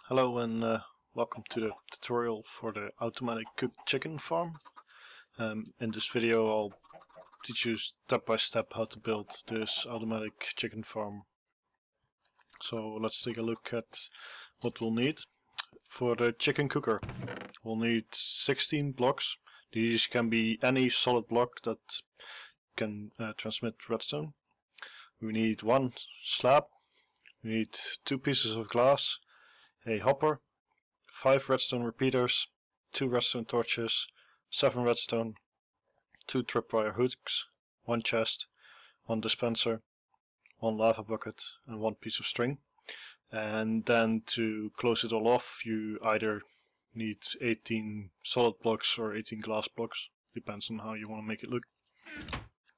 Hello and welcome to the tutorial for the automatic cooked chicken farm. In this video I'll teach you step by step how to build this automatic chicken farm. So let's take a look at what we'll need. For the chicken cooker we'll need 16 blocks. These can be any solid block that can transmit redstone. We need one slab, we need 2 pieces of glass, a hopper, 5 redstone repeaters, 2 redstone torches, 7 redstone, 2 tripwire hooks, 1 chest, 1 dispenser, 1 lava bucket and 1 piece of string. And then to close it all off you either need 18 solid blocks or 18 glass blocks, depends on how you want to make it look.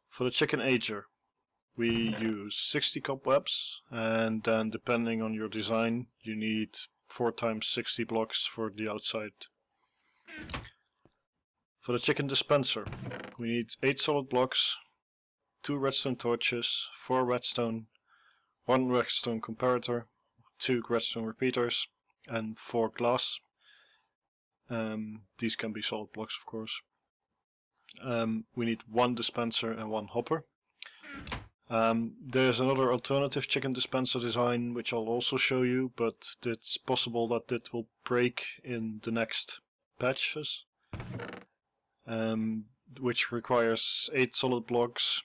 For the chicken ager we use 60 cobwebs, and then depending on your design you need 4 times 60 blocks for the outside. For the chicken dispenser we need 8 solid blocks, 2 redstone torches, 4 redstone, 1 redstone comparator, 2 redstone repeaters and 4 glass. These can be solid blocks of course. We need 1 dispenser and 1 hopper. There's another alternative chicken dispenser design which I'll also show you, but it's possible that it will break in the next patches, which requires 8 solid blocks,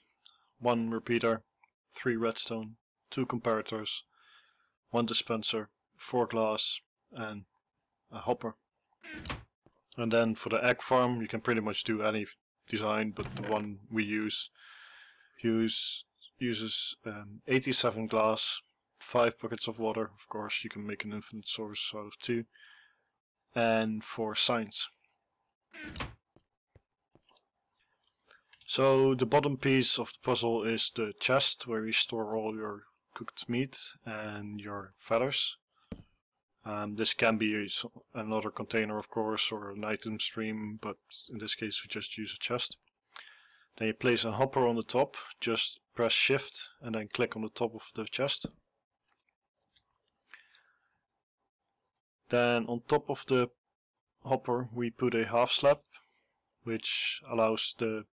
1 repeater, 3 redstone, 2 comparators, 1 dispenser, 4 glass and a hopper. And then for the egg farm you can pretty much do any design, but the one we uses 87 glass, 5 buckets of water, of course you can make an infinite source out of 2, and 4 signs. So the bottom piece of the puzzle is the chest where you store all your cooked meat and your feathers. This can be another container of course, or an item stream, but in this case we just use a chest. Then you place a hopper on the top, just press shift and then click on the top of the chest. Then on top of the hopper we put a half slab, which allows the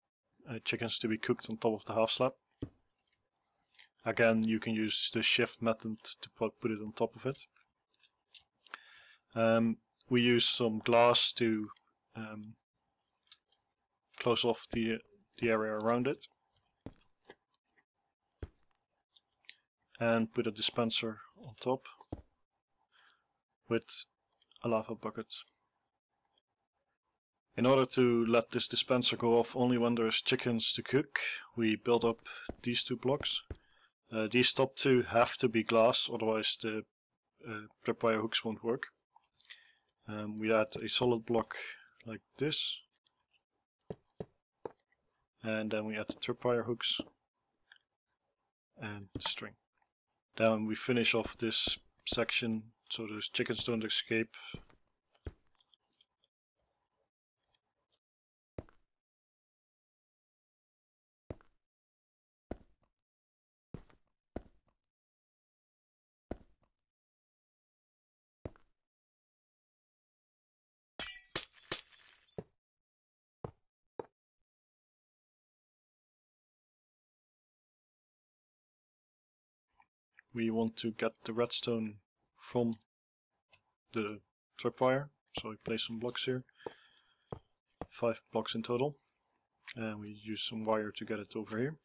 chickens to be cooked on top of the half slab. Again you can use the shift method to put it on top of it. We use some glass to close off the area around it, and put a dispenser on top with a lava bucket. In order to let this dispenser go off only when there's chickens to cook, we build up these 2 blocks. These top 2 have to be glass, otherwise the tripwire hooks won't work. We add a solid block like this, and then we add the tripwire hooks and the string. Then we finish off this section so the chickens don't escape. We want to get the redstone from the tripwire, so we place some blocks here, 5 blocks in total, and we use some wire to get it over here.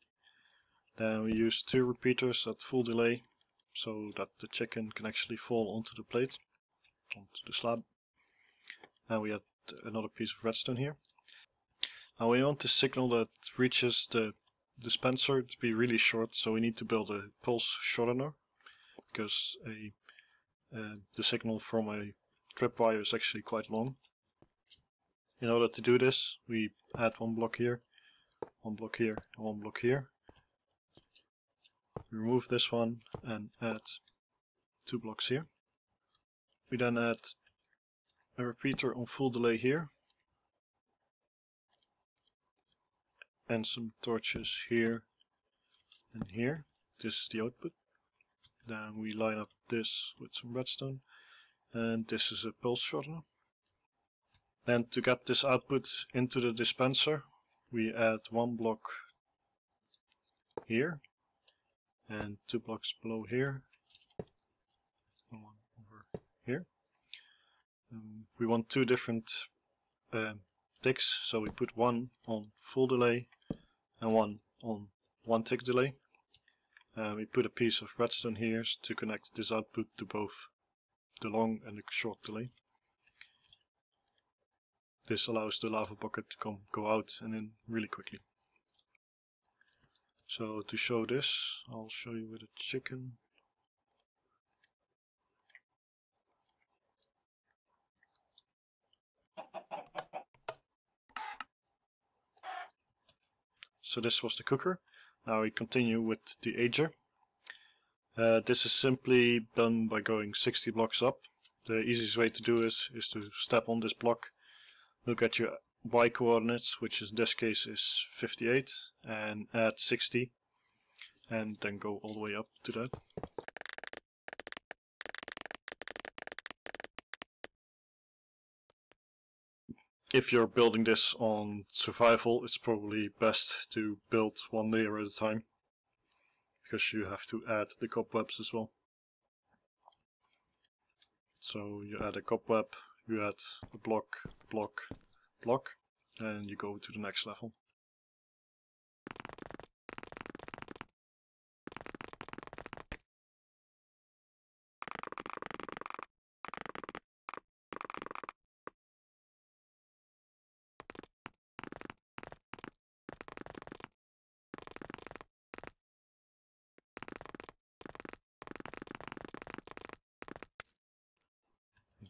Then we use 2 repeaters at full delay so that the chicken can actually fall onto the plate, onto the slab. And we add another piece of redstone here. Now we want the signal that reaches the dispenser to be really short, so we need to build a pulse shortener, because the signal from a tripwire is actually quite long. In order to do this we add 1 block here, 1 block here and 1 block here. We remove this one and add 2 blocks here. We then add a repeater on full delay here, and some torches here and here. This is the output. Then we line up this with some redstone, and this is a pulse shortener. Then to get this output into the dispenser, we add one block here and 2 blocks below here, and one over here. We want 2 different ticks, so we put one on full delay and one on 1 tick delay. We put a piece of redstone here to connect this output to both the long and the short delay. This allows the lava bucket to go out and in really quickly. So to show this, I'll show you with a chicken. So this was the cooker. Now we continue with the ager. This is simply done by going 60 blocks up. The easiest way to do this is to step on this block, look at your y coordinates, which in this case is 58, and add 60, and then go all the way up to that. If you're building this on survival, it's probably best to build one layer at a time, because you have to add the cobwebs as well. So you add a cobweb, you add a block, block, block, and you go to the next level.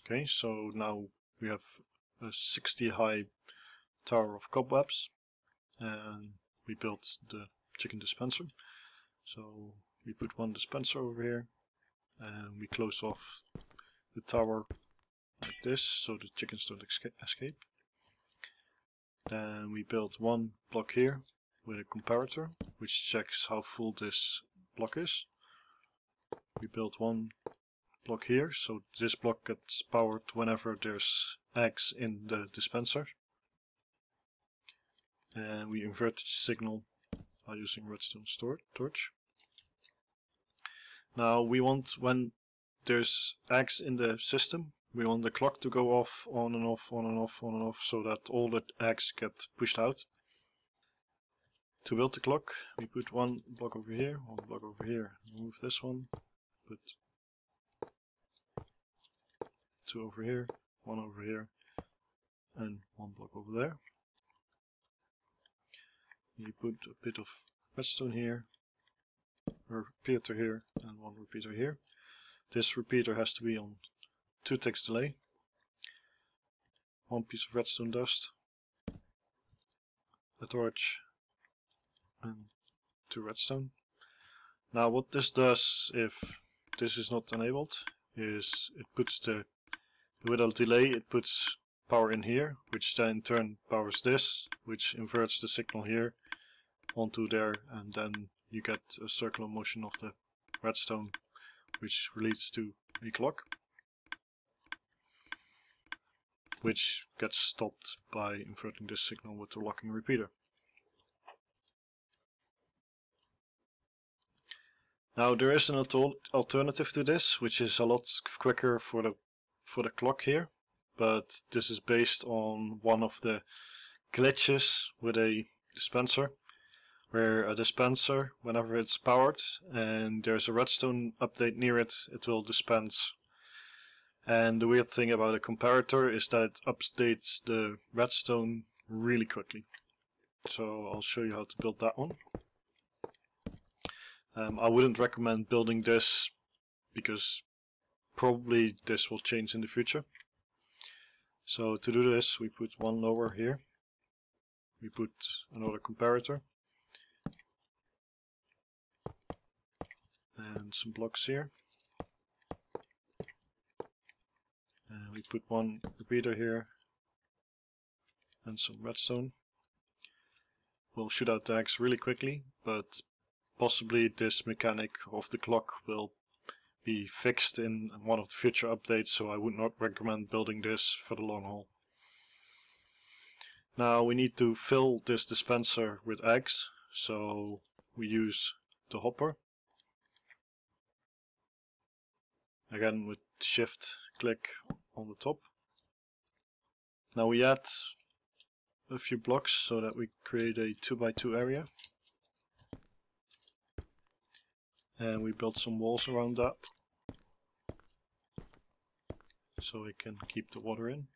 Okay, so now we have a 60 high tower of cobwebs, and we built the chicken dispenser. So we put one dispenser over here, and we close off the tower like this so the chickens don't escape. Then we built one block here with a comparator, which checks how full this block is. We built one block here, so this block gets powered whenever there's eggs in the dispenser. And we invert the signal by using redstone torch. Now we want, when there's eggs in the system, we want the clock to go off, on and off, on and off, on and off, so that all the eggs get pushed out. To build the clock, we put one block over here, one block over here, remove this one, put 2 over here, 1 over here, and 1 block over there. You put a bit of redstone here, a repeater here, and 1 repeater here. This repeater has to be on 2 ticks delay. 1 piece of redstone dust, a torch, and 2 redstone. Now what this does, if this is not enabled, is it puts with a delay, it puts power in here, which then in turn powers this, which inverts the signal here onto there, and then you get a circular motion of the redstone, which leads to a clock, which gets stopped by inverting this signal with the locking repeater. Now there is an alternative to this, which is a lot quicker for the clock here, but this is based on one of the glitches with a dispenser, where a dispenser, whenever it's powered and there's a redstone update near it, it will dispense. And the weird thing about a comparator is that it updates the redstone really quickly. So I'll show you how to build that one. I wouldn't recommend building this because probably this will change in the future. So to do this, we put one lower here, we put another comparator, and some blocks here, and we put one repeater here and some redstone. We'll shoot out the eggs really quickly, but possibly this mechanic of the clock will be fixed in one of the future updates, so I would not recommend building this for the long haul. Now we need to fill this dispenser with eggs, so we use the hopper. Again with shift click on the top. Now we add a few blocks so that we create a 2x2 area. And we build some walls around that, so we can keep the water in.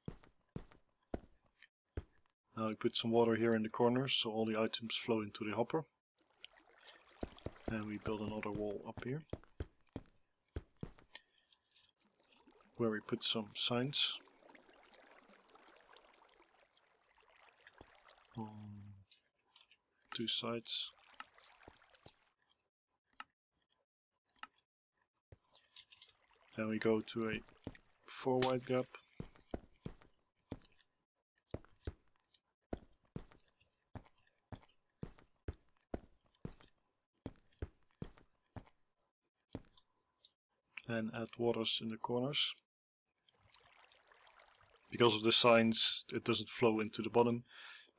Now we put some water here in the corners so all the items flow into the hopper. And we build another wall up here, where we put some signs on 2 sides. Then we go to a 4 wide gap. And add waters in the corners. Because of the signs, it doesn't flow into the bottom,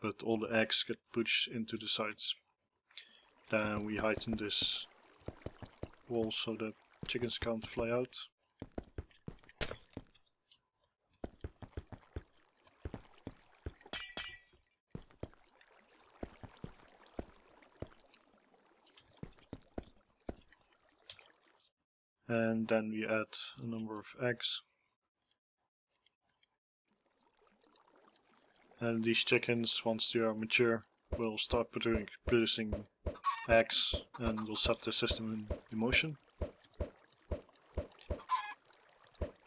but all the eggs get pushed into the sides. Then we heighten this wall so that chickens can't fly out. And then we add a number of eggs. And these chickens, once they are mature, will start producing eggs and will set the system in motion.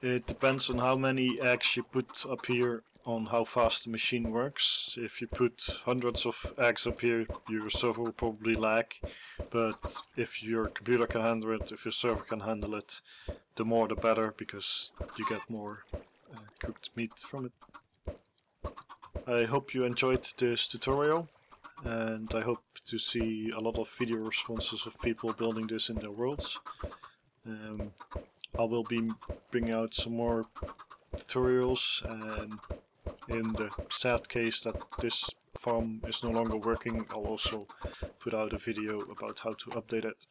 It depends on how many eggs you put up here on how fast the machine works. If you put hundreds of eggs up here, your server will probably lag, but if your computer can handle it, if your server can handle it, the more the better, because you get more cooked meat from it. I hope you enjoyed this tutorial, and I hope to see a lot of video responses of people building this in their worlds. I will be bringing out some more tutorials, and in the sad case that this farm is no longer working, I'll also put out a video about how to update it.